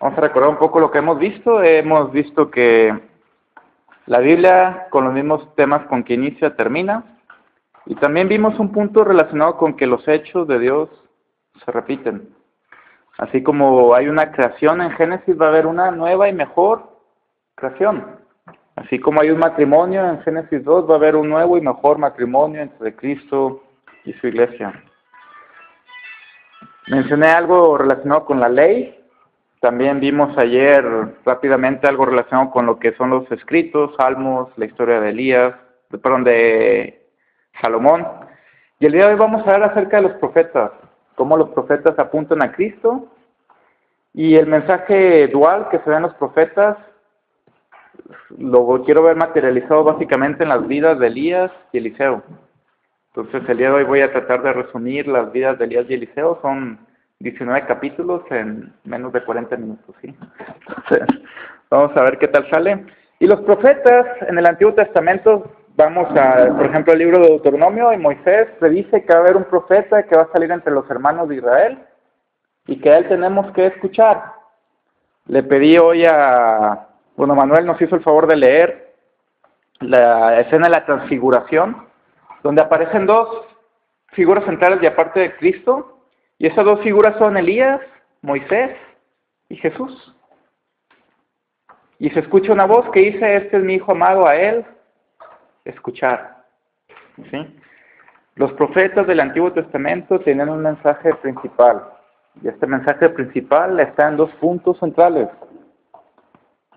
Vamos a recordar un poco lo que hemos visto. Hemos visto que la Biblia, con los mismos temas con que inicia, termina. Y también vimos un punto relacionado con que los hechos de Dios se repiten. Así como hay una creación en Génesis, va a haber una nueva y mejor creación. Así como hay un matrimonio en Génesis 2, va a haber un nuevo y mejor matrimonio entre Cristo y su iglesia. Mencioné algo relacionado con la ley. También vimos ayer rápidamente algo relacionado con lo que son los escritos, Salmos, la historia de de Salomón. Y el día de hoy vamos a hablar acerca de los profetas, cómo los profetas apuntan a Cristo y el mensaje dual que se ve en los profetas. Lo quiero ver materializado básicamente en las vidas de Elías y Eliseo. Entonces el día de hoy voy a tratar de resumir las vidas de Elías y Eliseo. Son 19 capítulos en menos de 40 minutos, ¿sí? Entonces, vamos a ver qué tal sale. Y los profetas en el Antiguo Testamento, vamos a, por ejemplo, el libro de Deuteronomio, y Moisés predice que va a haber un profeta que va a salir entre los hermanos de Israel y que a él tenemos que escuchar. Le pedí hoy Manuel nos hizo el favor de leer la escena de la transfiguración, donde aparecen dos figuras centrales de aparte de Cristo. Y esas dos figuras son Elías, Moisés y Jesús. Y se escucha una voz que dice, este es mi hijo amado, a él escuchar. ¿Sí? Los profetas del Antiguo Testamento tienen un mensaje principal. Y este mensaje principal está en dos puntos centrales.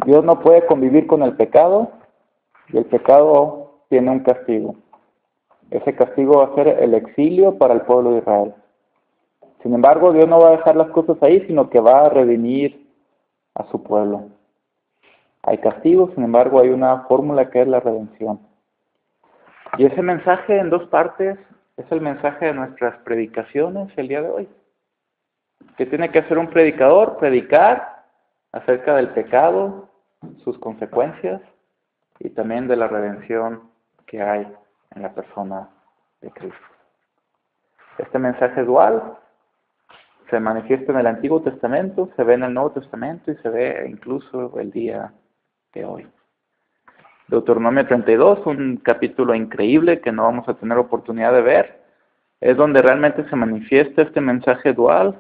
Dios no puede convivir con el pecado y el pecado tiene un castigo. Ese castigo va a ser el exilio para el pueblo de Israel. Sin embargo, Dios no va a dejar las cosas ahí, sino que va a redimir a su pueblo. Hay castigo, sin embargo, hay una fórmula que es la redención. Y ese mensaje en dos partes es el mensaje de nuestras predicaciones el día de hoy. ¿Qué tiene que hacer un predicador? Predicar acerca del pecado, sus consecuencias y también de la redención que hay en la persona de Cristo. Este mensaje dual se manifiesta en el Antiguo Testamento, se ve en el Nuevo Testamento y se ve incluso el día de hoy. Deuteronomio 32, un capítulo increíble que no vamos a tener oportunidad de ver, es donde realmente se manifiesta este mensaje dual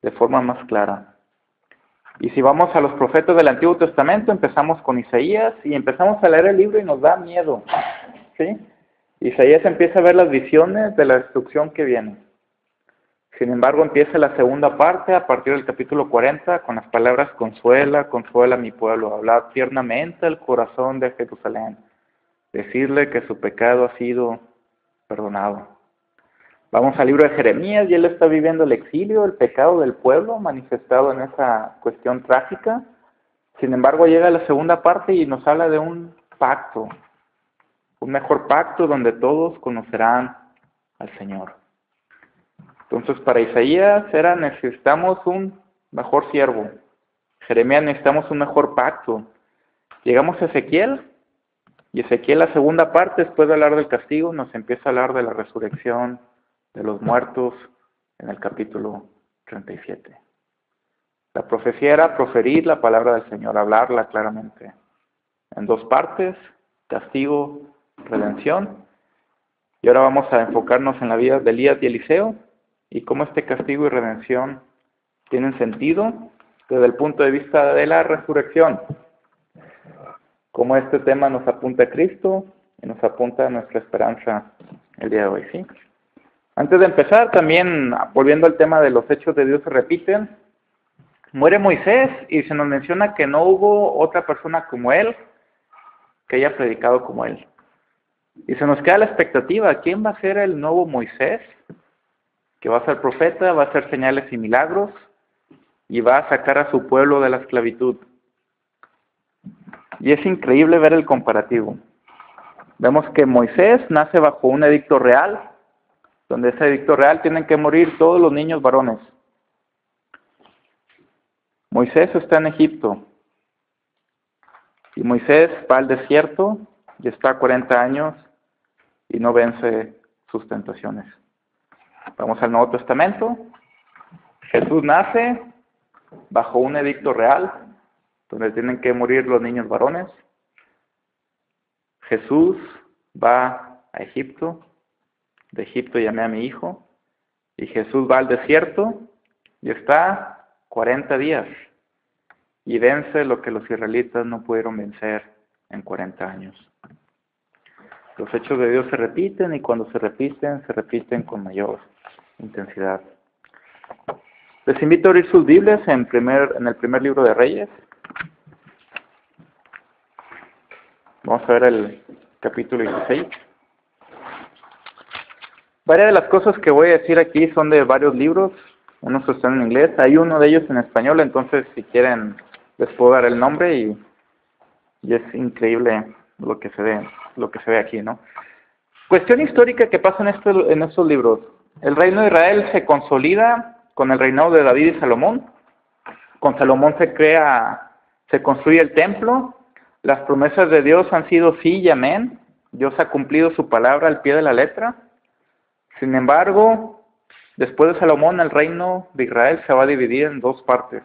de forma más clara. Y si vamos a los profetas del Antiguo Testamento, empezamos con Isaías y empezamos a leer el libro y nos da miedo, ¿sí? Isaías empieza a ver las visiones de la destrucción que viene. Sin embargo, empieza la segunda parte a partir del capítulo 40 con las palabras consuela, consuela a mi pueblo, hablar tiernamente al corazón de Jerusalén, decirle que su pecado ha sido perdonado. Vamos al libro de Jeremías y él está viviendo el exilio, el pecado del pueblo manifestado en esa cuestión trágica. Sin embargo, llega la segunda parte y nos habla de un pacto, un mejor pacto donde todos conocerán al Señor. Entonces, para Isaías necesitamos un mejor siervo. Jeremías, necesitamos un mejor pacto. Llegamos a Ezequiel, y Ezequiel, la segunda parte, después de hablar del castigo, nos empieza a hablar de la resurrección de los muertos en el capítulo 37. La profecía era proferir la palabra del Señor, hablarla claramente. En dos partes, castigo, redención. Y ahora vamos a enfocarnos en la vida de Elías y Eliseo, y cómo este castigo y redención tienen sentido desde el punto de vista de la resurrección. Cómo este tema nos apunta a Cristo y nos apunta a nuestra esperanza el día de hoy, ¿sí? Antes de empezar, también volviendo al tema de los hechos de Dios se repiten, muere Moisés y se nos menciona que no hubo otra persona como él que haya predicado como él. Y se nos queda la expectativa, ¿quién va a ser el nuevo Moisés? Que va a ser profeta, va a hacer señales y milagros y va a sacar a su pueblo de la esclavitud. Y es increíble ver el comparativo. Vemos que Moisés nace bajo un edicto real, donde ese edicto real tienen que morir todos los niños varones. Moisés está en Egipto y Moisés va al desierto y está 40 años y no vence sus tentaciones. Vamos al Nuevo Testamento. Jesús nace bajo un edicto real, donde tienen que morir los niños varones. Jesús va a Egipto, de Egipto llamé a mi hijo, y Jesús va al desierto y está 40 días y vence lo que los israelitas no pudieron vencer en 40 años. Los hechos de Dios se repiten y cuando se repiten con mayor intensidad. Les invito a abrir sus Biblias en el primer libro de Reyes. Vamos a ver el capítulo 16. Varias de las cosas que voy a decir aquí son de varios libros. Unos están en inglés, hay uno de ellos en español, entonces si quieren les puedo dar el nombre y es increíble lo que se ve aquí, ¿no? Cuestión histórica que pasa en estos libros. El reino de Israel se consolida con el reinado de David y Salomón. Con Salomón se construye el templo. Las promesas de Dios han sido sí y amén. Dios ha cumplido su palabra al pie de la letra. Sin embargo, después de Salomón, el reino de Israel se va a dividir en dos partes.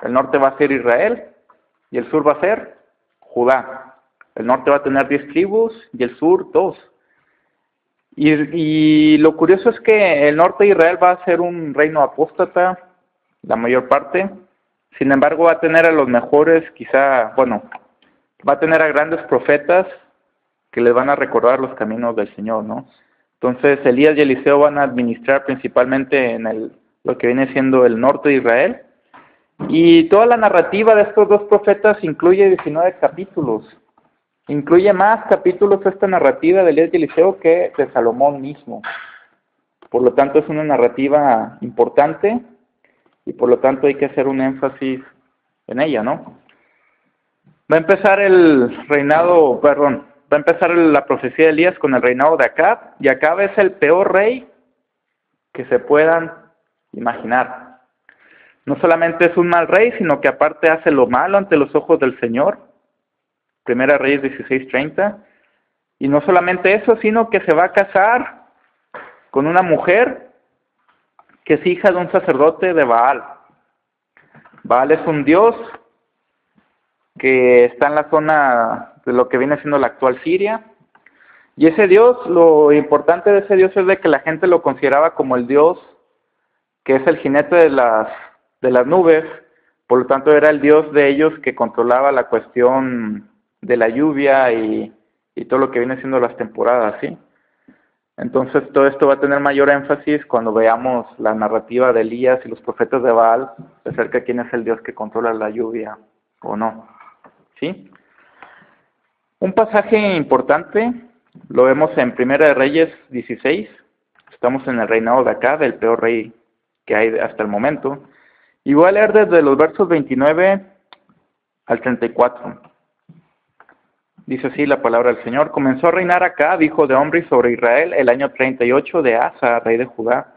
El norte va a ser Israel y el sur va a ser Judá. El norte va a tener 10 tribus y el sur 2. Y lo curioso es que el norte de Israel va a ser un reino apóstata, la mayor parte. Sin embargo, va a tener a los mejores, va a tener a grandes profetas que les van a recordar los caminos del Señor, ¿no? Entonces, Elías y Eliseo van a administrar principalmente en lo que viene siendo el norte de Israel. Y toda la narrativa de estos dos profetas incluye 19 capítulos. Incluye más capítulos esta narrativa de Elías y Eliseo que de Salomón mismo. Por lo tanto, es una narrativa importante y por lo tanto hay que hacer un énfasis en ella, ¿no? Va a empezar la profecía de Elías con el reinado de Acab, y Acab es el peor rey que se puedan imaginar. No solamente es un mal rey, sino que aparte hace lo malo ante los ojos del Señor. Primera Reyes 16:30. Y no solamente eso, sino que se va a casar con una mujer que es hija de un sacerdote de Baal. Baal es un dios que está en la zona de lo que viene siendo la actual Siria. Y ese dios, lo importante de ese dios es de que la gente lo consideraba como el dios que es el jinete de las nubes. Por lo tanto, era el dios de ellos que controlaba la cuestión de la lluvia y todo lo que viene siendo las temporadas, ¿sí? Entonces, todo esto va a tener mayor énfasis cuando veamos la narrativa de Elías y los profetas de Baal acerca de quién es el dios que controla la lluvia o no, ¿sí? Un pasaje importante lo vemos en Primera de Reyes 16. Estamos en el reinado de Acab, el peor rey que hay hasta el momento. Y voy a leer desde los versos 29 al 34. Dice así la palabra del Señor. Comenzó a reinar Acab, hijo de Omri, sobre Israel el año 38 de Asa, rey de Judá.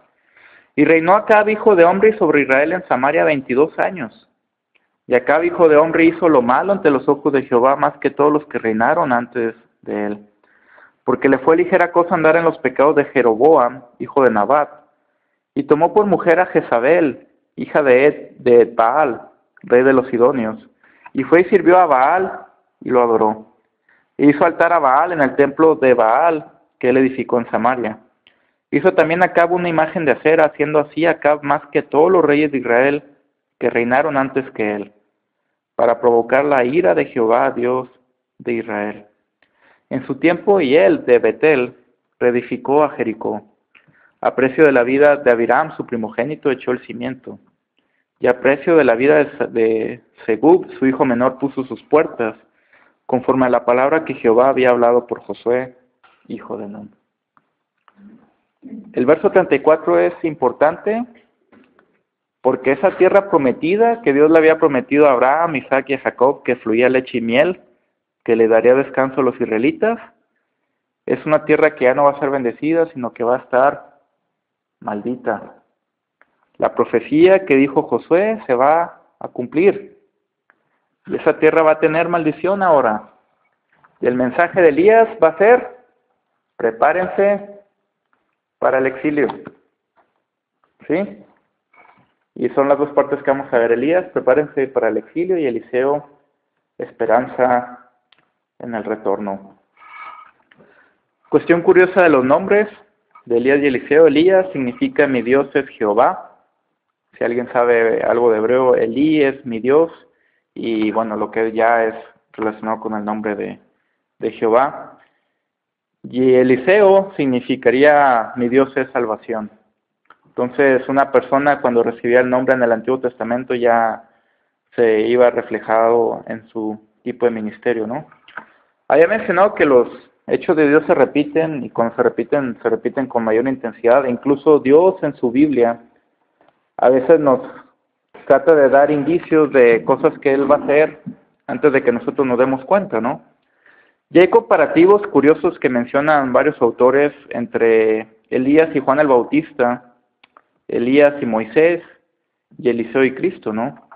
Y reinó Acab, hijo de Omri, sobre Israel en Samaria 22 años. Y Acab, hijo de Omri, hizo lo malo ante los ojos de Jehová más que todos los que reinaron antes de él. Porque le fue ligera cosa andar en los pecados de Jeroboam, hijo de Nabat. Y tomó por mujer a Jezabel, hija de Baal, rey de los Sidonios. Y fue y sirvió a Baal y lo adoró. E hizo altar a Baal en el templo de Baal que él edificó en Samaria. Hizo también Acab una imagen de acera, haciendo así Acab más que todos los reyes de Israel que reinaron antes que él, para provocar la ira de Jehová, Dios de Israel. En su tiempo, y él de Betel reedificó a Jericó. A precio de la vida de Abiram, su primogénito, echó el cimiento. Y a precio de la vida de Segub, su hijo menor, puso sus puertas, conforme a la palabra que Jehová había hablado por Josué, hijo de Nun. El verso 34 es importante porque esa tierra prometida que Dios le había prometido a Abraham, Isaac y a Jacob, que fluía leche y miel, que le daría descanso a los israelitas, es una tierra que ya no va a ser bendecida, sino que va a estar maldita. La profecía que dijo Josué se va a cumplir. Y esa tierra va a tener maldición ahora. Y el mensaje de Elías va a ser: prepárense para el exilio. ¿Sí? Y son las dos partes que vamos a ver. Elías, prepárense para el exilio, y Eliseo, esperanza en el retorno. Cuestión curiosa de los nombres de Elías y Eliseo. Elías significa mi Dios es Jehová. Si alguien sabe algo de hebreo, Elí es mi Dios, y bueno, lo que ya es relacionado con el nombre de Jehová. Y Eliseo significaría mi Dios es salvación. Entonces, una persona cuando recibía el nombre en el Antiguo Testamento ya se iba reflejado en su tipo de ministerio, ¿no? Había mencionado que los hechos de Dios se repiten, y cuando se repiten con mayor intensidad. Incluso Dios en su Biblia a veces nos trata de dar indicios de cosas que Él va a hacer antes de que nosotros nos demos cuenta, ¿no? Y hay comparativos curiosos que mencionan varios autores entre Elías y Juan el Bautista, Elías y Moisés, y Eliseo y Cristo, ¿no?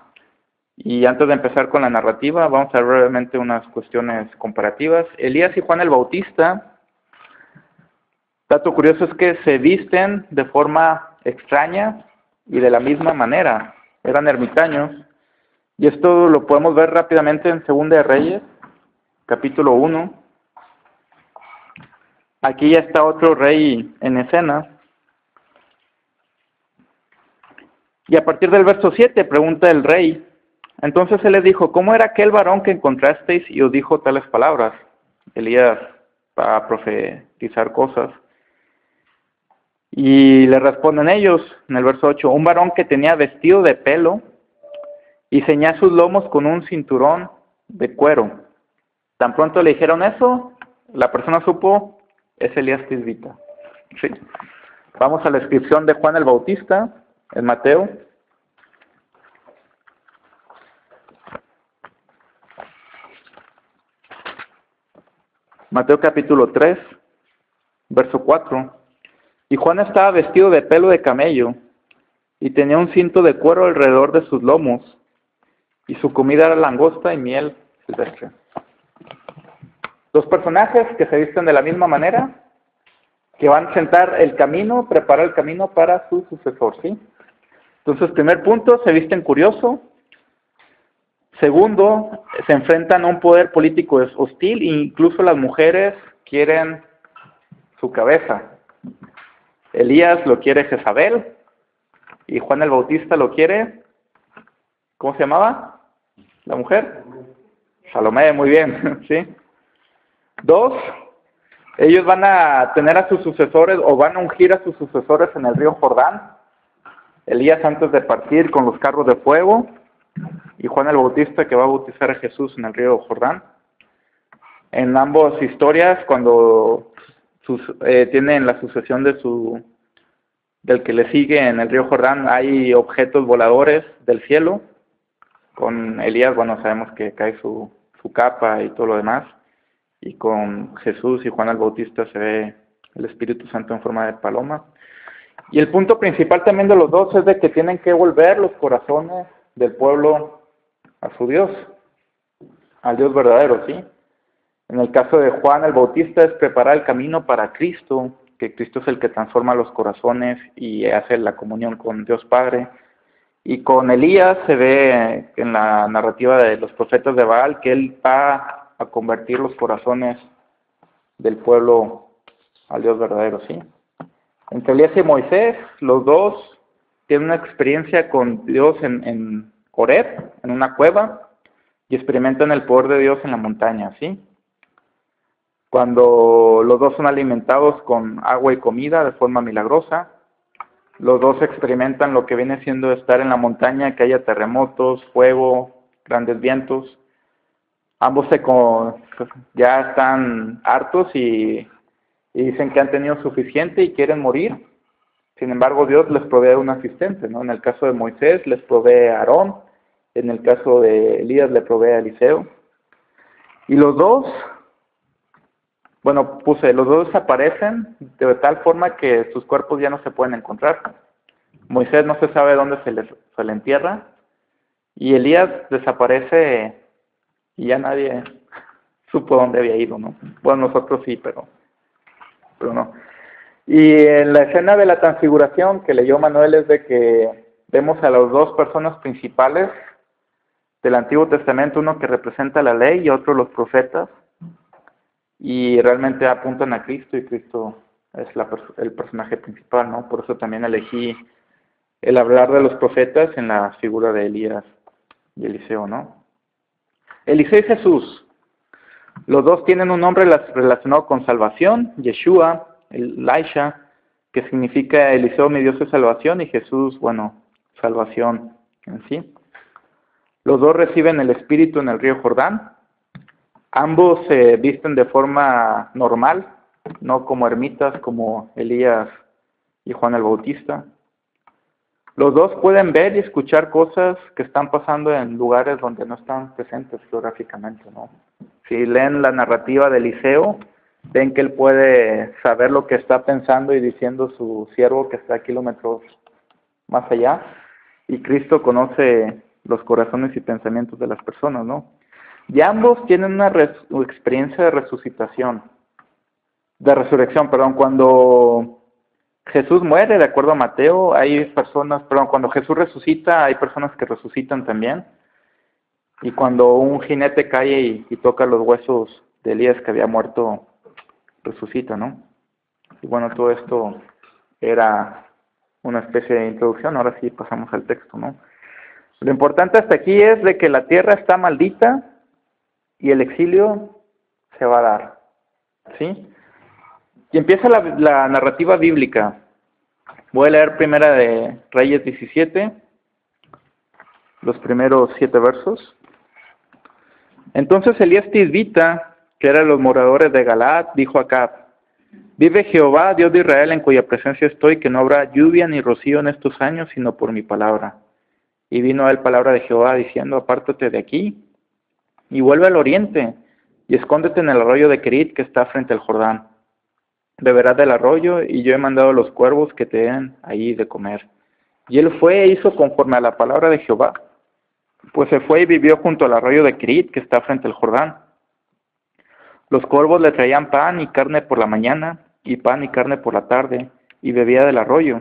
Y antes de empezar con la narrativa, vamos a ver brevemente unas cuestiones comparativas. Elías y Juan el Bautista, dato curioso es que se visten de forma extraña y de la misma manera. Eran ermitaños. Y esto lo podemos ver rápidamente en Segunda de Reyes, capítulo 1. Aquí ya está otro rey en escena. Y a partir del verso 7 pregunta el rey. Entonces él les dijo, ¿cómo era aquel varón que encontrasteis y os dijo tales palabras? Elías va a profetizar cosas. Y le responden ellos, en el verso 8, un varón que tenía vestido de pelo y ceñía sus lomos con un cinturón de cuero. Tan pronto le dijeron eso, la persona supo, es Elías Tisbita. Sí. Vamos a la descripción de Juan el Bautista, en Mateo. Mateo capítulo 3, verso 4. Y Juan estaba vestido de pelo de camello, y tenía un cinto de cuero alrededor de sus lomos, y su comida era langosta y miel silvestre. Dos personajes que se visten de la misma manera, que van a sentar el camino, preparar el camino para su sucesor, ¿sí? Entonces, primer punto, se visten curioso. Segundo, se enfrentan a un poder político hostil, e incluso las mujeres quieren su cabeza. Elías lo quiere Jezabel, y Juan el Bautista lo quiere, ¿cómo se llamaba la mujer? Salomé, muy bien, ¿sí? Dos, ellos van a tener a sus sucesores, o van a ungir a sus sucesores en el río Jordán. Elías antes de partir con los carros de fuego, y Juan el Bautista que va a bautizar a Jesús en el río Jordán. En ambas historias, cuando tienen la sucesión del que le sigue en el río Jordán, hay objetos voladores del cielo. Con Elías, bueno, sabemos que cae su capa y todo lo demás. Y con Jesús y Juan el Bautista se ve el Espíritu Santo en forma de paloma. Y el punto principal también de los dos es de que tienen que volver los corazones del pueblo a su Dios, al Dios verdadero, ¿sí? En el caso de Juan el Bautista es preparar el camino para Cristo, que Cristo es el que transforma los corazones y hace la comunión con Dios Padre. Y con Elías se ve en la narrativa de los profetas de Baal que él va a convertir los corazones del pueblo al Dios verdadero, ¿sí? Entre Elías y Moisés, los dos tienen una experiencia con Dios en Horeb, en una cueva, y experimentan el poder de Dios en la montaña, ¿sí? Cuando los dos son alimentados con agua y comida de forma milagrosa, los dos experimentan lo que viene siendo estar en la montaña, que haya terremotos, fuego, grandes vientos. Ambos ya están hartos y dicen que han tenido suficiente y quieren morir. Sin embargo, Dios les provee un asistente, ¿no? En el caso de Moisés les provee a Aarón, en el caso de Elías le provee a Eliseo. Y los dos desaparecen de tal forma que sus cuerpos ya no se pueden encontrar. Moisés no se sabe dónde se le entierra, y Elías desaparece y ya nadie supo dónde había ido, ¿no? Bueno, nosotros sí, pero no. Y en la escena de la transfiguración que leyó Manuel es de que vemos a las dos personas principales del Antiguo Testamento, uno que representa la ley y otro los profetas, y realmente apuntan a Cristo, y Cristo es el personaje principal, ¿no? Por eso también elegí el hablar de los profetas en la figura de Elías y Eliseo, ¿no? Eliseo y Jesús, los dos tienen un nombre relacionado con salvación, Yeshua, Elisha, que significa Eliseo mi Dios es salvación, y Jesús, bueno, salvación en sí. Los dos reciben el Espíritu en el río Jordán. Ambos se visten de forma normal, no como ermitas como Elías y Juan el Bautista. Los dos pueden ver y escuchar cosas que están pasando en lugares donde no están presentes geográficamente, ¿no? Si leen la narrativa de Eliseo, ven que él puede saber lo que está pensando y diciendo su siervo que está a kilómetros más allá, y Cristo conoce los corazones y pensamientos de las personas, ¿no? Y ambos tienen una experiencia de resurrección. Cuando Jesús muere, de acuerdo a Mateo, cuando Jesús resucita, hay personas que resucitan también. Y cuando un jinete cae y toca los huesos de Elías que había muerto, resucita, ¿no? Y bueno, todo esto era una especie de introducción. Ahora sí pasamos al texto, ¿no? Lo importante hasta aquí es de que la tierra está maldita y el exilio se va a dar, ¿sí? Y empieza la narrativa bíblica. Voy a leer primera de Reyes 17, los primeros 7 versos. Entonces Elías Tisbita, que era de los moradores de Galaad, dijo a Acab: vive Jehová, Dios de Israel, en cuya presencia estoy, que no habrá lluvia ni rocío en estos años, sino por mi palabra. Y vino a él palabra de Jehová, diciendo: apártate de aquí, y vuelve al oriente, y escóndete en el arroyo de Querit, que está frente al Jordán. Beberás del arroyo, y yo he mandado a los cuervos que te den ahí de comer. Y él fue e hizo conforme a la palabra de Jehová. Pues se fue y vivió junto al arroyo de Querit, que está frente al Jordán. Los cuervos le traían pan y carne por la mañana, y pan y carne por la tarde, y bebía del arroyo.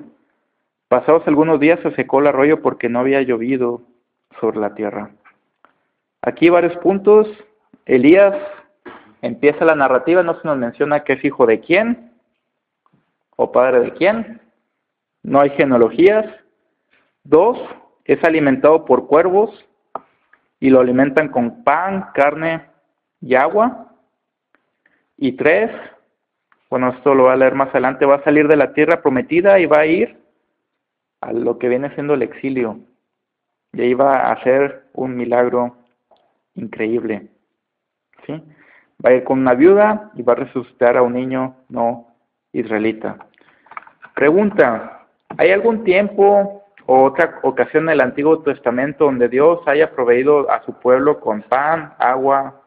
Pasados algunos días se secó el arroyo porque no había llovido sobre la tierra. Aquí varios puntos. Elías empieza la narrativa, no se nos menciona que es hijo de quién o padre de quién. No hay genealogías. 2, es alimentado por cuervos y lo alimentan con pan, carne y agua. Y 3, bueno, esto lo voy a leer más adelante, va a salir de la tierra prometida y va a ir a lo que viene siendo el exilio. Y ahí va a hacer un milagro increíble, ¿sí? Va a ir con una viuda y va a resucitar a un niño no israelita. Pregunta: ¿hay algún tiempo o otra ocasión en el Antiguo Testamento donde Dios haya proveído a su pueblo con pan, agua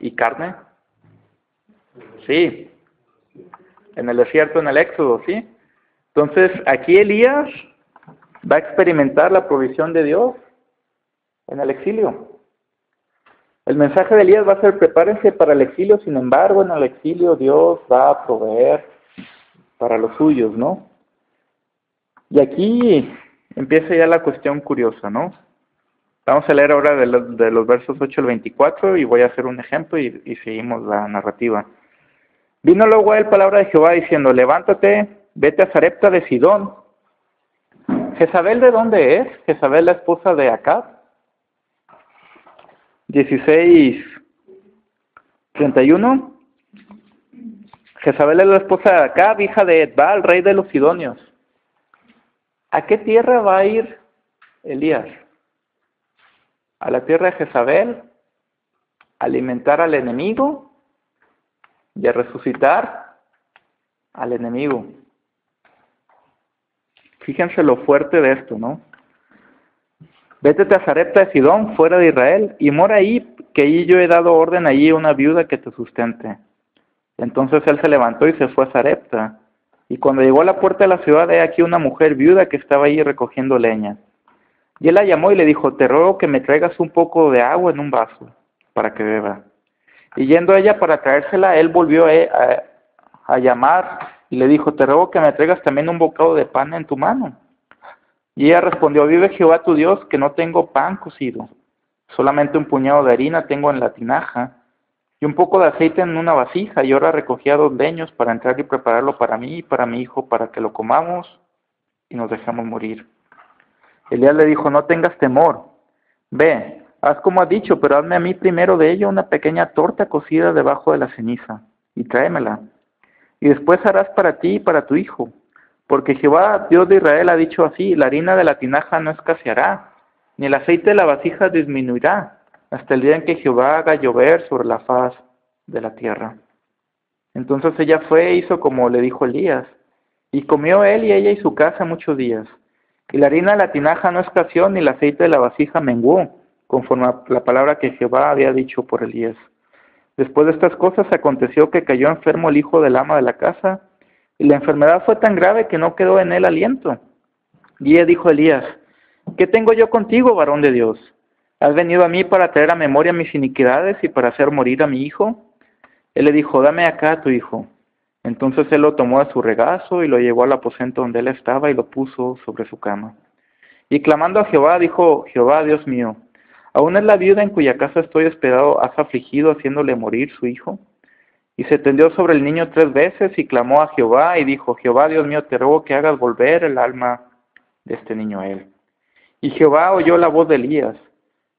y carne? Sí. En el desierto, en el Éxodo, ¿sí? Entonces, aquí Elías va a experimentar la provisión de Dios en el exilio. El mensaje de Elías va a ser: prepárense para el exilio. Sin embargo, en el exilio Dios va a proveer para los suyos, ¿no? Y aquí empieza ya la cuestión curiosa, ¿no? Vamos a leer ahora de los versos 8 al 24 y voy a hacer un ejemplo y seguimos la narrativa. Vino luego a él palabra de Jehová diciendo: levántate, vete a Sarepta de Sidón. ¿Jezabel de dónde es? Jezabel, la esposa de Acab. 16:31. Jezabel es la esposa de Acab, hija de Edbaal, rey de los sidonios. ¿A qué tierra va a ir Elías? ¿A la tierra de Jezabel? ¿A alimentar al enemigo? ¿Y a resucitar al enemigo? Fíjense lo fuerte de esto, ¿no? Vete a Sarepta de Sidón, fuera de Israel, y mora ahí, que allí yo he dado orden allí a una viuda que te sustente. Entonces él se levantó y se fue a Sarepta. Y cuando llegó a la puerta de la ciudad, he aquí una mujer viuda que estaba allí recogiendo leña. Y él la llamó y le dijo: te ruego que me traigas un poco de agua en un vaso, para que beba. Y yendo ella para traérsela, él volvió a llamar y le dijo: te ruego que me traigas también un bocado de pan en tu mano. Y ella respondió, vive Jehová tu Dios, que no tengo pan cocido, solamente un puñado de harina tengo en la tinaja, y un poco de aceite en una vasija, y ahora recogía 2 leños para entrar y prepararlo para mí y para mi hijo, para que lo comamos y nos dejemos morir. Elías le dijo, no tengas temor, ve, haz como has dicho, pero hazme a mí primero de ello una pequeña torta cocida debajo de la ceniza, y tráemela, y después harás para ti y para tu hijo, porque Jehová, Dios de Israel, ha dicho así, la harina de la tinaja no escaseará, ni el aceite de la vasija disminuirá, hasta el día en que Jehová haga llover sobre la faz de la tierra. Entonces ella fue e hizo como le dijo Elías, y comió él y ella y su casa muchos días. Y la harina de la tinaja no escaseó, ni el aceite de la vasija menguó, conforme a la palabra que Jehová había dicho por Elías. Después de estas cosas aconteció que cayó enfermo el hijo del ama de la casa, y la enfermedad fue tan grave que no quedó en él aliento. Y ella dijo a Elías, ¿qué tengo yo contigo, varón de Dios? ¿Has venido a mí para traer a memoria mis iniquidades y para hacer morir a mi hijo? Él le dijo, dame acá a tu hijo. Entonces él lo tomó a su regazo y lo llevó al aposento donde él estaba y lo puso sobre su cama. Y clamando a Jehová, dijo, Jehová, Dios mío, ¿aún es la viuda en cuya casa estoy hospedado, has afligido haciéndole morir su hijo? Y se tendió sobre el niño 3 veces y clamó a Jehová y dijo, Jehová, Dios mío, te ruego que hagas volver el alma de este niño a él. Y Jehová oyó la voz de Elías,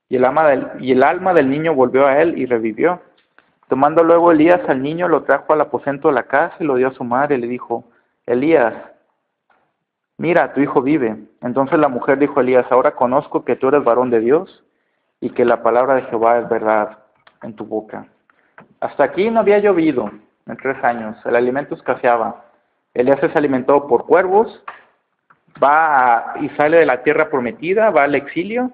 y el alma del niño volvió a él y revivió. Tomando luego Elías al niño, lo trajo al aposento de la casa y lo dio a su madre y le dijo, Elías, mira, tu hijo vive. Entonces la mujer dijo a Elías, ahora conozco que tú eres varón de Dios y que la palabra de Jehová es verdad en tu boca. Hasta aquí no había llovido en 3 años, el alimento escaseaba. Elías se alimentó por cuervos, y sale de la tierra prometida, va al exilio,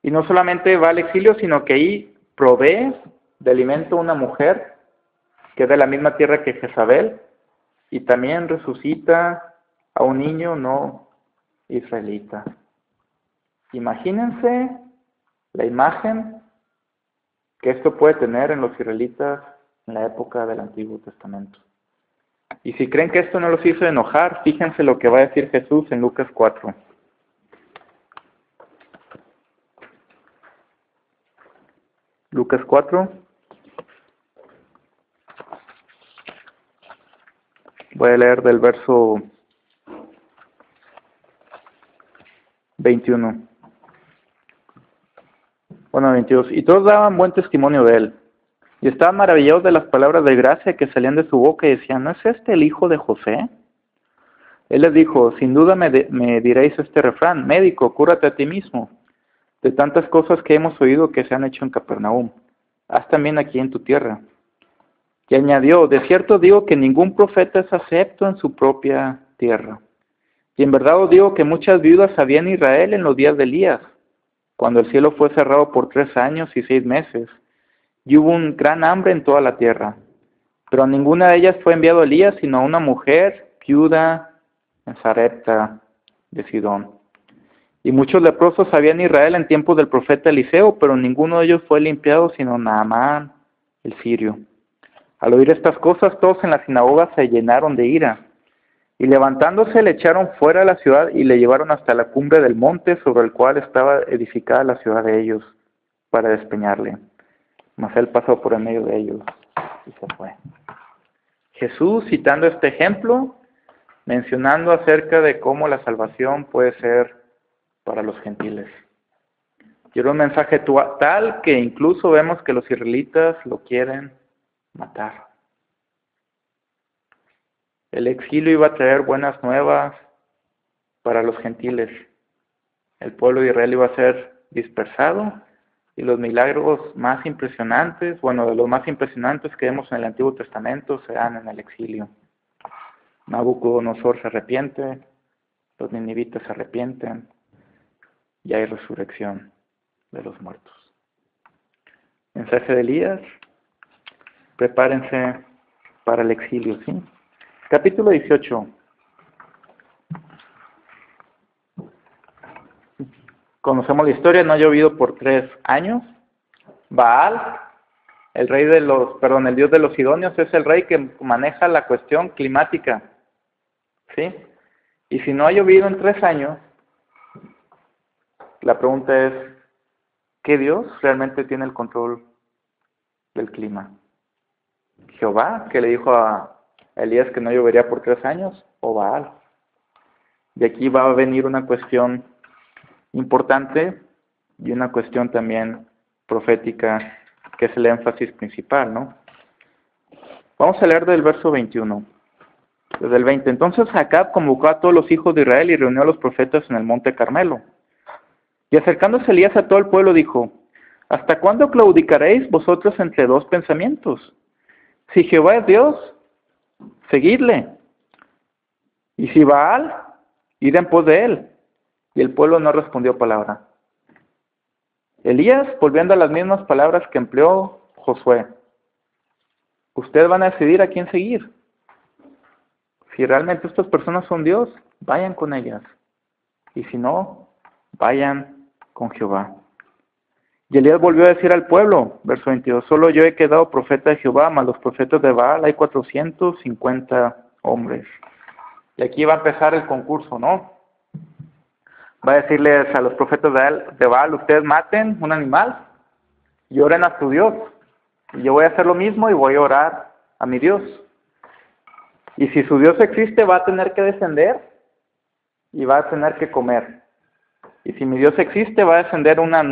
y no solamente va al exilio, sino que ahí provee de alimento a una mujer que es de la misma tierra que Jezabel, y también resucita a un niño no israelita. Imagínense la imagen que esto puede tener en los israelitas en la época del Antiguo Testamento. Y si creen que esto no los hizo enojar, fíjense lo que va a decir Jesús en Lucas 4. Lucas 4. Voy a leer del verso 21. Bueno, 22. Y todos daban buen testimonio de él. Y estaban maravillados de las palabras de gracia que salían de su boca y decían, ¿no es este el hijo de José? Él les dijo, sin duda me diréis este refrán, médico, cúrate a ti mismo, de tantas cosas que hemos oído que se han hecho en Capernaum, haz también aquí en tu tierra. Y añadió, de cierto digo que ningún profeta es acepto en su propia tierra. Y en verdad os digo que muchas viudas había en Israel en los días de Elías, cuando el cielo fue cerrado por 3 años y 6 meses, y hubo un gran hambre en toda la tierra. Pero a ninguna de ellas fue enviado Elías, sino a una mujer viuda en Sarepta de Sidón. Y muchos leprosos había en Israel en tiempos del profeta Eliseo, pero ninguno de ellos fue limpiado, sino Naamán, el sirio. Al oír estas cosas, todos en la sinagoga se llenaron de ira. Y levantándose, le echaron fuera de la ciudad y le llevaron hasta la cumbre del monte sobre el cual estaba edificada la ciudad de ellos, para despeñarle. Mas él pasó por en medio de ellos y se fue. Jesús, citando este ejemplo, mencionando acerca de cómo la salvación puede ser para los gentiles. Y era un mensaje tal que incluso vemos que los israelitas lo quieren matar. El exilio iba a traer buenas nuevas para los gentiles. El pueblo de Israel iba a ser dispersado y los milagros más impresionantes, de los más impresionantes que vemos en el Antiguo Testamento se dan en el exilio. Nabucodonosor se arrepiente, los ninivitas se arrepienten y hay resurrección de los muertos. Mensaje de Elías, prepárense para el exilio, ¿sí? Capítulo 18. Conocemos la historia, no ha llovido por 3 años. Baal, el dios de los sidonios, es el rey que maneja la cuestión climática, ¿sí? Y si no ha llovido en 3 años, La pregunta es, ¿qué Dios realmente tiene el control del clima? ¿Jehová, que le dijo a Elías que no llovería por 3 años, o Baal? De aquí va a venir una cuestión importante y una cuestión también profética, que es el énfasis principal, ¿no? Vamos a leer del verso 21. Desde el 20. Entonces Acab convocó a todos los hijos de Israel y reunió a los profetas en el monte Carmelo. Y acercándose Elías a todo el pueblo dijo, ¿hasta cuándo claudicaréis vosotros entre dos pensamientos? Si Jehová es Dios, seguidle. Y si Baal, id en pos de él. Y el pueblo no respondió palabra. Elías, volviendo a las mismas palabras que empleó Josué, ustedes van a decidir a quién seguir. Si realmente estas personas son Dios, vayan con ellas. Y si no, vayan con Jehová. Y Elías volvió a decir al pueblo, verso 22, solo yo he quedado profeta de Jehová, mas los profetas de Baal hay 450 hombres. Y aquí va a empezar el concurso, ¿no? Va a decirles a los profetas de Baal, ustedes maten un animal y oren a su Dios. Y yo voy a hacer lo mismo y voy a orar a mi Dios. Y si su Dios existe, va a tener que descender y va a tener que comer. Y si mi Dios existe, va a descender una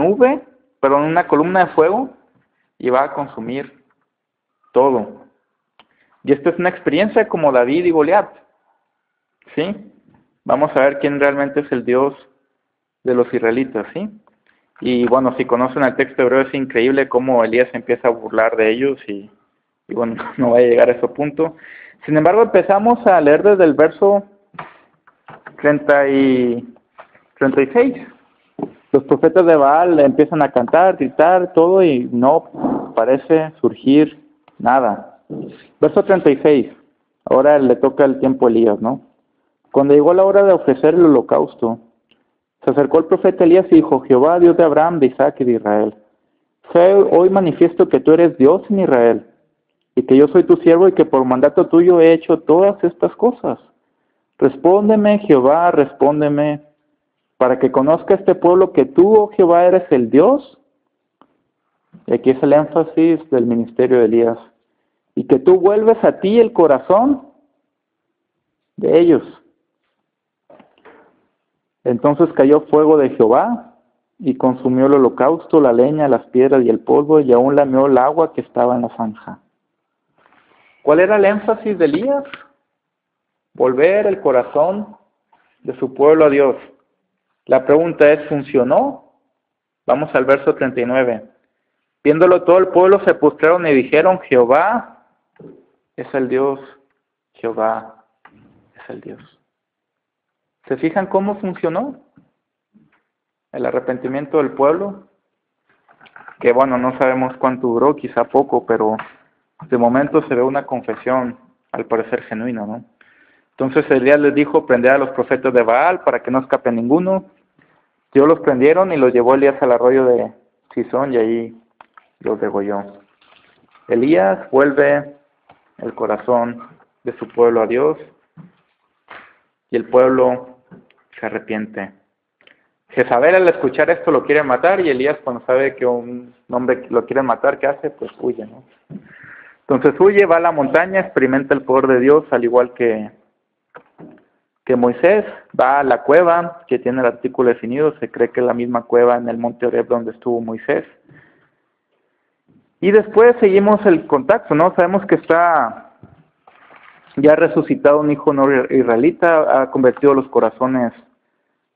columna de fuego y va a consumir todo. Y esta es una experiencia como David y Goliat. ¿Sí? Vamos a ver quién realmente es el Dios de los israelitas, ¿sí? Y bueno, si conocen el texto hebreo, es increíble cómo Elías empieza a burlar de ellos y bueno, no va a llegar a ese punto. Sin embargo, empezamos a leer desde el verso 36. Los profetas de Baal empiezan a cantar, gritar, todo, y no parece surgir nada. Verso 36. Ahora le toca el tiempo a Elías, ¿no? Cuando llegó la hora de ofrecer el holocausto, se acercó el profeta Elías y dijo, Jehová, Dios de Abraham, de Isaac y de Israel, sé hoy manifiesto que tú eres Dios en Israel, y que yo soy tu siervo y que por mandato tuyo he hecho todas estas cosas. Respóndeme, Jehová, respóndeme, para que conozca este pueblo que tú, oh Jehová, eres el Dios. Y aquí es el énfasis del ministerio de Elías. Y que tú vuelves a ti el corazón de ellos. Entonces cayó fuego de Jehová y consumió el holocausto, la leña, las piedras y el polvo, y aún lamió el agua que estaba en la zanja. ¿Cuál era el énfasis de Elías? Volver el corazón de su pueblo a Dios. La pregunta es, ¿funcionó? Vamos al verso 39. Viéndolo todo el pueblo se postraron y dijeron, Jehová es el Dios, Jehová es el Dios. ¿Se fijan cómo funcionó el arrepentimiento del pueblo? Que bueno, no sabemos cuánto duró, quizá poco, pero de momento se ve una confesión, al parecer genuina, ¿no? Entonces Elías les dijo, prender a los profetas de Baal para que no escape ninguno. Ellos los prendieron y los llevó Elías al arroyo de Cisón y ahí los degolló. Elías vuelve el corazón de su pueblo a Dios y el pueblo se arrepiente. Jezabel al escuchar esto lo quiere matar y Elías cuando sabe que un hombre lo quiere matar, ¿qué hace? Pues huye, ¿no? Entonces huye, va a la montaña, experimenta el poder de Dios al igual que Moisés, va a la cueva que tiene el artículo definido, se cree que es la misma cueva en el monte Horeb donde estuvo Moisés. Y después seguimos el contacto, ¿no? Sabemos que está ya resucitado un hijo no israelita, ha convertido los corazones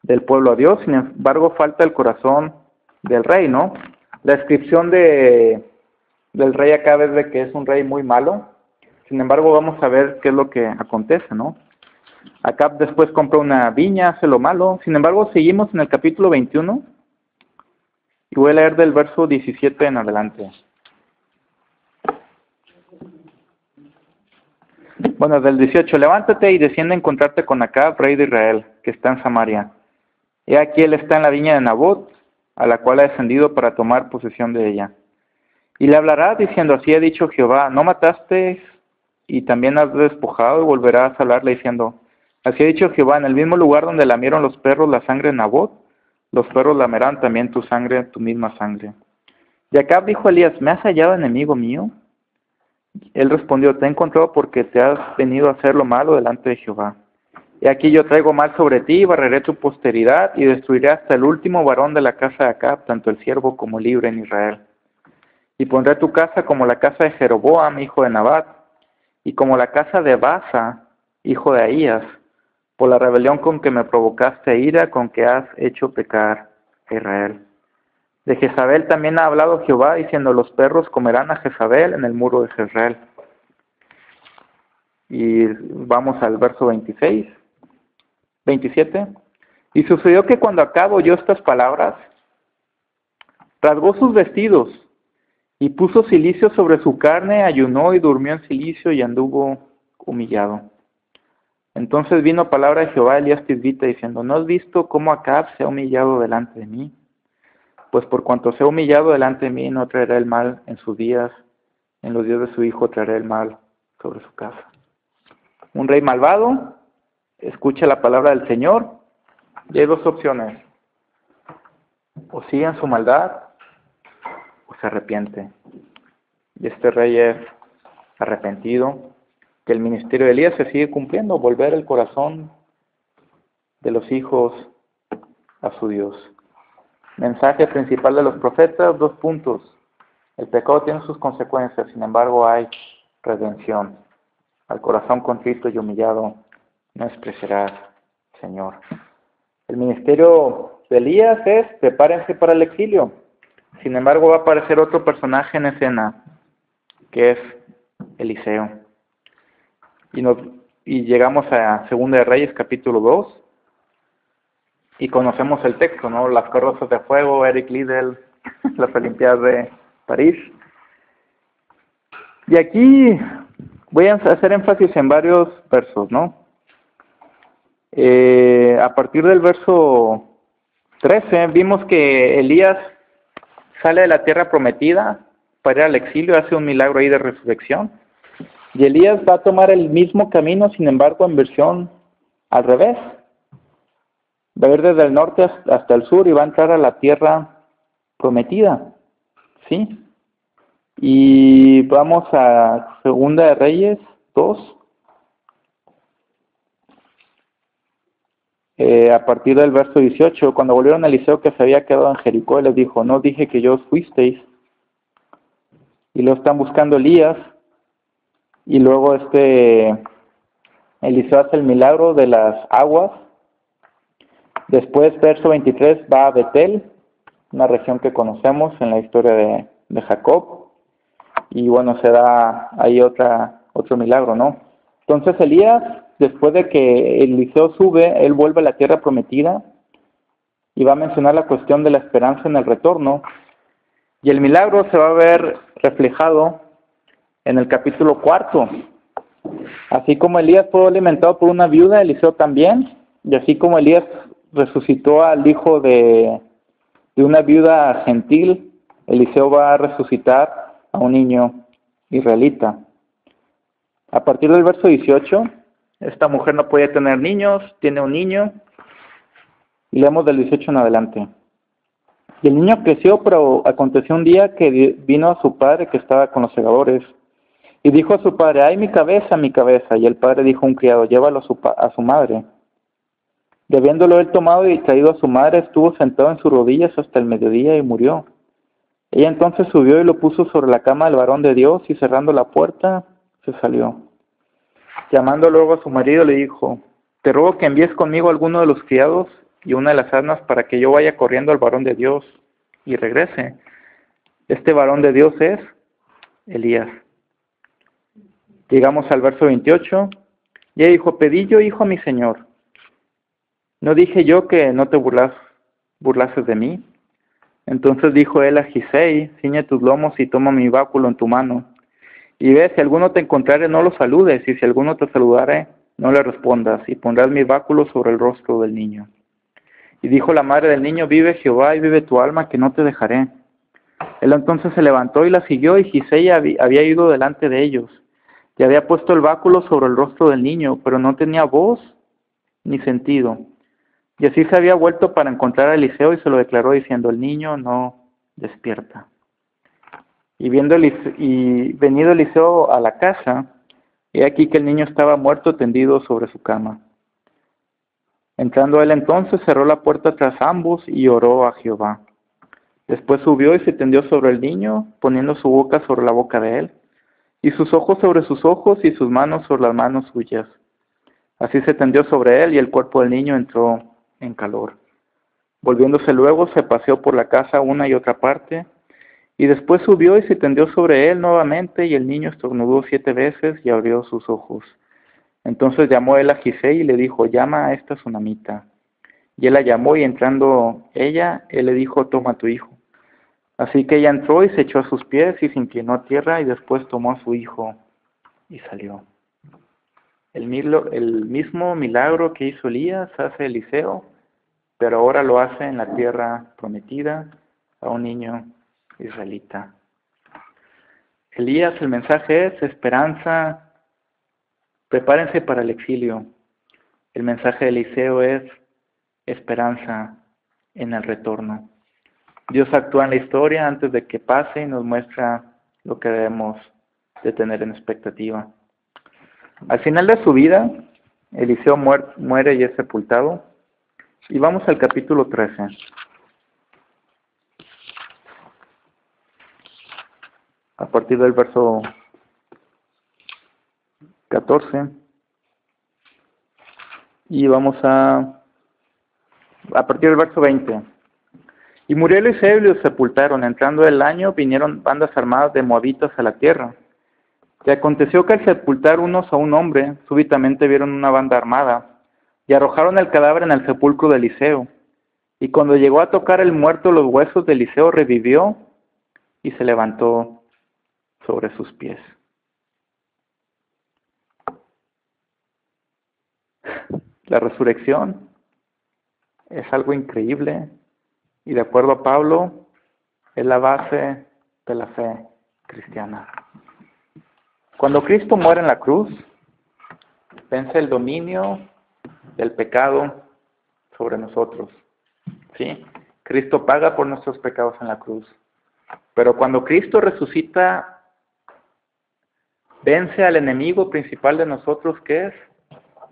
del pueblo a Dios, sin embargo falta el corazón del rey, ¿no? La descripción del rey acá es de que es un rey muy malo, sin embargo vamos a ver qué es lo que acontece, ¿no? Acab después compra una viña, hace lo malo, sin embargo seguimos en el capítulo 21 y voy a leer del verso 17 en adelante. Bueno, del 18, levántate y desciende a encontrarte con Acab, rey de Israel, que está en Samaria. He aquí él está en la viña de Nabot, a la cual ha descendido para tomar posesión de ella. Y le hablará diciendo, así ha dicho Jehová, no mataste y también has despojado, y volverás a hablarle diciendo, así ha dicho Jehová, en el mismo lugar donde lamieron los perros la sangre de Nabot, los perros lamerán también tu sangre, tu misma sangre. Y Acab dijo a Elías, ¿me has hallado enemigo mío? Él respondió, te he encontrado porque te has venido a hacer lo malo delante de Jehová. Y aquí yo traigo mal sobre ti, barreré tu posteridad y destruiré hasta el último varón de la casa de Acab, tanto el siervo como libre en Israel. Y pondré tu casa como la casa de Jeroboam, hijo de Nabat, y como la casa de Baasa, hijo de Ahías, por la rebelión con que me provocaste a ira, con que has hecho pecar a Israel. De Jezabel también ha hablado Jehová, diciendo, los perros comerán a Jezabel en el muro de Jezreel. Y vamos al verso 27. Y sucedió que cuando Acab oyó estas palabras, rasgó sus vestidos, y puso cilicio sobre su carne, ayunó y durmió en cilicio, y anduvo humillado. Entonces vino palabra de Jehová a Elías Tisbita, diciendo, ¿no has visto cómo Acab se ha humillado delante de mí? Pues por cuanto se ha humillado delante de mí, no traerá el mal en sus días, en los días de su hijo traerá el mal sobre su casa. Un rey malvado escucha la palabra del Señor, y hay dos opciones: o sigue en su maldad, o se arrepiente. Y este rey es arrepentido, que el ministerio de Elías se sigue cumpliendo, volver el corazón de los hijos a su Dios. Mensaje principal de los profetas, 2 puntos. El pecado tiene sus consecuencias, sin embargo hay redención. Al corazón contrito y humillado no despreciarás, Señor. El ministerio de Elías es, prepárense para el exilio. Sin embargo va a aparecer otro personaje en escena, que es Eliseo. Y llegamos a Segunda de Reyes, capítulo 2, y conocemos el texto, ¿no? Las carrozas de fuego, Eric Liddell, las Olimpiadas de París. Y aquí voy a hacer énfasis en varios versos, ¿no? A partir del verso 13, vimos que Elías sale de la tierra prometida para ir al exilio, hace un milagro ahí de resurrección. Y Elías va a tomar el mismo camino, sin embargo, en versión al revés. Va a ir desde el norte hasta el sur y va a entrar a la tierra prometida, ¿sí? Y vamos a Segunda de Reyes 2. A partir del verso 18, cuando volvieron a Eliseo que se había quedado en Jericó, les dijo, ¿no dije que yo os fuisteis? Y lo están buscando Elías. Y luego Eliseo hace el milagro de las aguas. Después, verso 23, va a Betel, una región que conocemos en la historia de Jacob. Y bueno, se da ahí otro milagro, ¿no? Entonces Elías, después de que Eliseo sube, él vuelve a la tierra prometida y va a mencionar la cuestión de la esperanza en el retorno. Y el milagro se va a ver reflejado en el capítulo 4. Así como Elías fue alimentado por una viuda, Eliseo también. Y así como Elías resucitó al hijo de una viuda gentil, Eliseo va a resucitar a un niño israelita. A partir del verso 18, esta mujer no podía tener niños, tiene un niño, y leemos del 18 en adelante. Y el niño creció, pero aconteció un día que vino a su padre que estaba con los segadores, y dijo a su padre, ¡ay, mi cabeza, mi cabeza! Y el padre dijo a un criado, llévalo a su madre. Y habiéndolo él tomado y traído a su madre, estuvo sentado en sus rodillas hasta el mediodía y murió. Ella entonces subió y lo puso sobre la cama del varón de Dios, y cerrando la puerta, se salió. Llamando luego a su marido, le dijo, te ruego que envíes conmigo a alguno de los criados y una de las asnas para que yo vaya corriendo al varón de Dios y regrese. Este varón de Dios es Elías. Llegamos al verso 28. Y ella dijo, pedí yo, hijo, a mi señor. ¿No dije yo que no te burlases de mí? Entonces dijo él a Gisei, ciñe tus lomos y toma mi báculo en tu mano. Y ve, si alguno te encontrare, no lo saludes, y si alguno te saludare, no le respondas, y pondrás mi báculo sobre el rostro del niño. Y dijo la madre del niño, vive Jehová y vive tu alma, que no te dejaré. Él entonces se levantó y la siguió, y Gisei había ido delante de ellos, y había puesto el báculo sobre el rostro del niño, pero no tenía voz ni sentido. Y así se había vuelto para encontrar a Eliseo y se lo declaró diciendo, el niño no despierta. Y venido Eliseo a la casa, he aquí que el niño estaba muerto tendido sobre su cama. Entrando él entonces, cerró la puerta tras ambos y oró a Jehová. Después subió y se tendió sobre el niño, poniendo su boca sobre la boca de él, y sus ojos sobre sus ojos y sus manos sobre las manos suyas. Así se tendió sobre él y el cuerpo del niño entró en calor. Volviéndose luego, se paseó por la casa una y otra parte, y después subió y se tendió sobre él nuevamente, y el niño estornudó 7 veces y abrió sus ojos. Entonces llamó él a Gisei y le dijo, llama a esta sunamita. Y él la llamó, y entrando ella, él le dijo, toma a tu hijo. Así que ella entró y se echó a sus pies y se inclinó a tierra, y después tomó a su hijo y salió. El mismo milagro que hizo Elías hace Eliseo, pero ahora lo hace en la tierra prometida a un niño israelita. Elías, el mensaje es esperanza, prepárense para el exilio. El mensaje de Eliseo es esperanza en el retorno. Dios actúa en la historia antes de que pase y nos muestra lo que debemos de tener en expectativa. Al final de su vida, Eliseo muere y es sepultado. Y vamos al capítulo 13. A partir del verso 14. Y vamos a partir del verso 20. Y murió Eliseo y lo sepultaron. Entrando el año, vinieron bandas armadas de moabitas a la tierra. Y aconteció que al sepultar unos a un hombre, súbitamente vieron una banda armada, y arrojaron el cadáver en el sepulcro de Eliseo. Y cuando llegó a tocar el muerto los huesos de Eliseo, revivió y se levantó sobre sus pies. La resurrección es algo increíble y, de acuerdo a Pablo, es la base de la fe cristiana. Cuando Cristo muere en la cruz, vence el dominio del pecado sobre nosotros. ¿Sí? Cristo paga por nuestros pecados en la cruz. Pero cuando Cristo resucita, vence al enemigo principal de nosotros, que es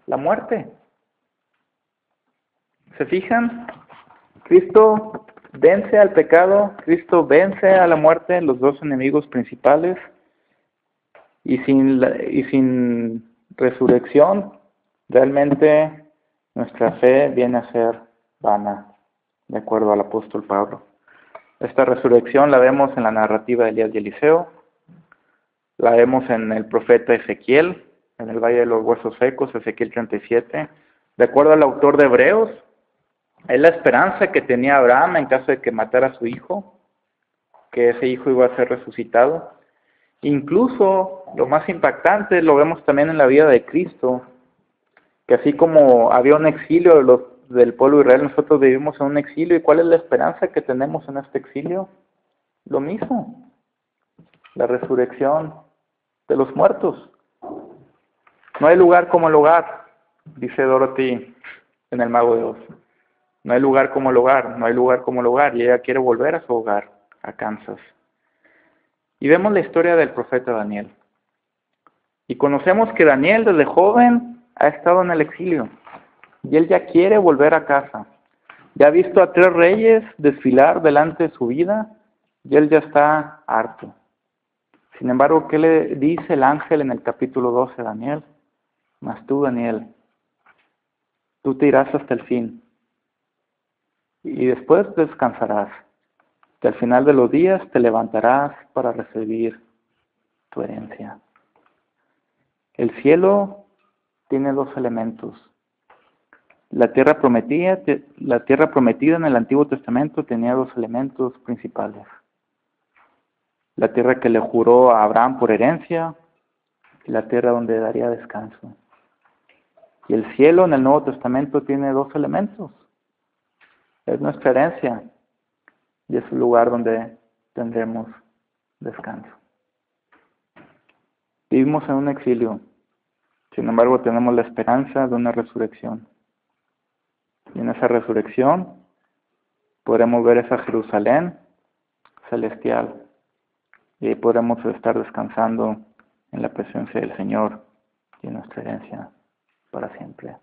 la muerte. ¿Se fijan? Cristo vence al pecado, Cristo vence a la muerte, los dos enemigos principales, y sin resurrección, realmente nuestra fe viene a ser vana, de acuerdo al apóstol Pablo. Esta resurrección la vemos en la narrativa de Elías y Eliseo, la vemos en el profeta Ezequiel, en el Valle de los Huesos Secos, Ezequiel 37. De acuerdo al autor de Hebreos, es la esperanza que tenía Abraham en caso de que matara a su hijo, que ese hijo iba a ser resucitado. Incluso, lo más impactante, lo vemos también en la vida de Cristo, que así como había un exilio del pueblo de Israel, nosotros vivimos en un exilio. ¿Y cuál es la esperanza que tenemos en este exilio? Lo mismo, la resurrección de los muertos. No hay lugar como el hogar, dice Dorothy en El Mago de Oz. No hay lugar como el hogar, no hay lugar como el hogar, y ella quiere volver a su hogar, a Kansas. Y vemos la historia del profeta Daniel. Y conocemos que Daniel desde joven ha estado en el exilio, y él ya quiere volver a casa. Ya ha visto a 3 reyes desfilar delante de su vida, y él ya está harto. Sin embargo, ¿qué le dice el ángel en el capítulo 12 a Daniel? Mas tú, Daniel, tú te irás hasta el fin, y después descansarás, que al final de los días te levantarás para recibir tu herencia. El cielo tiene 2 elementos. La tierra prometida en el Antiguo Testamento tenía 2 elementos principales. La tierra que le juró a Abraham por herencia y la tierra donde daría descanso. Y el cielo en el Nuevo Testamento tiene 2 elementos. Es nuestra herencia y es el lugar donde tendremos descanso. Vivimos en un exilio, sin embargo tenemos la esperanza de una resurrección. Y en esa resurrección podremos ver esa Jerusalén celestial. Y ahí podremos estar descansando en la presencia del Señor y en nuestra herencia para siempre.